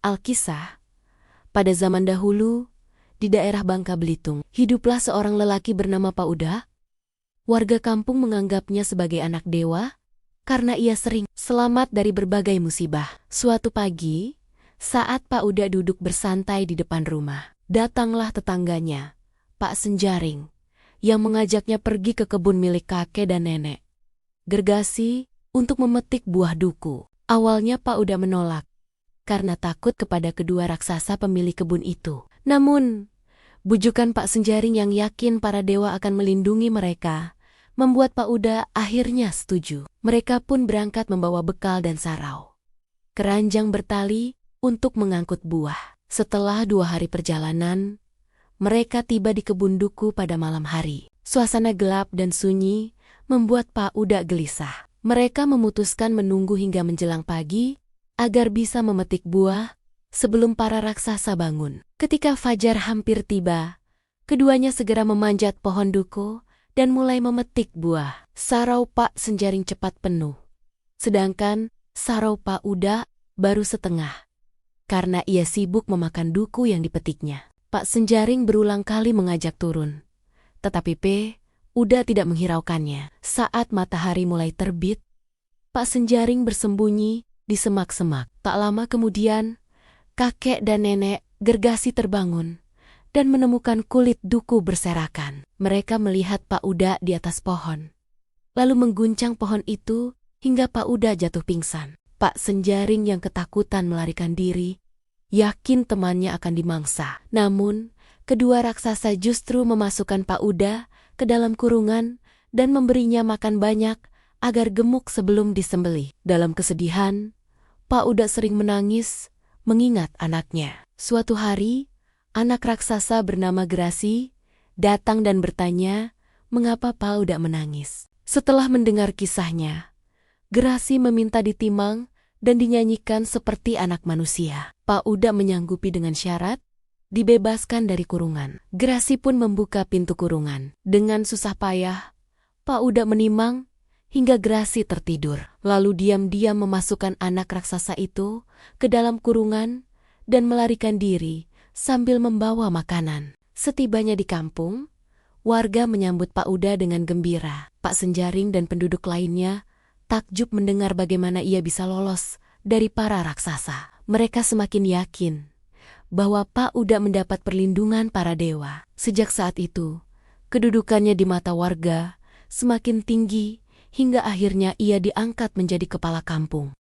Alkisah, pada zaman dahulu, di daerah Bangka Belitung, hiduplah seorang lelaki bernama Pak Uda. Warga kampung menganggapnya sebagai anak dewa, karena ia sering selamat dari berbagai musibah. Suatu pagi, saat Pak Uda duduk bersantai di depan rumah, datanglah tetangganya, Pak Senjaring, yang mengajaknya pergi ke kebun milik kakek dan nenek Gergasi untuk memetik buah duku. Awalnya Pak Uda menolak, karena takut kepada kedua raksasa pemilik kebun itu. Namun, bujukan Pak Senjaring yang yakin para dewa akan melindungi mereka, membuat Pak Uda akhirnya setuju. Mereka pun berangkat membawa bekal dan sarau, keranjang bertali untuk mengangkut buah. Setelah 2 hari perjalanan, mereka tiba di kebun duku pada malam hari. Suasana gelap dan sunyi membuat Pak Uda gelisah. Mereka memutuskan menunggu hingga menjelang pagi agar bisa memetik buah sebelum para raksasa bangun. Ketika fajar hampir tiba, keduanya segera memanjat pohon duku dan mulai memetik buah. Sarau Pak Senjaring cepat penuh, sedangkan sarau Pak Uda baru setengah, karena ia sibuk memakan duku yang dipetiknya. Pak Senjaring berulang kali mengajak turun, tetapi Uda tidak menghiraukannya. Saat matahari mulai terbit, Pak Senjaring bersembunyi di semak-semak. Tak lama kemudian, kakek dan nenek Gergasi terbangun dan menemukan kulit duku berserakan. Mereka melihat Pak Uda di atas pohon, lalu mengguncang pohon itu hingga Pak Uda jatuh pingsan. Pak Senjaring yang ketakutan melarikan diri, yakin temannya akan dimangsa. Namun, kedua raksasa justru memasukkan Pak Uda ke dalam kurungan dan memberinya makan banyak agar gemuk sebelum disembelih. Dalam kesedihan, Pak Uda sering menangis mengingat anaknya. Suatu hari, anak raksasa bernama Gerasi datang dan bertanya mengapa Pak Uda menangis. Setelah mendengar kisahnya, Gerasi meminta ditimang dan dinyanyikan seperti anak manusia. Pak Uda menyanggupi dengan syarat dibebaskan dari kurungan. Gerasi pun membuka pintu kurungan. Dengan susah payah, Pak Uda menimang hingga Gerasi tertidur. Lalu diam-diam memasukkan anak raksasa itu ke dalam kurungan dan melarikan diri sambil membawa makanan. Setibanya di kampung, warga menyambut Pak Uda dengan gembira. Pak Senjaring dan penduduk lainnya takjub mendengar bagaimana ia bisa lolos dari para raksasa. Mereka semakin yakin bahwa Pak Uda mendapat perlindungan para dewa. Sejak saat itu, kedudukannya di mata warga semakin tinggi hingga akhirnya ia diangkat menjadi kepala kampung.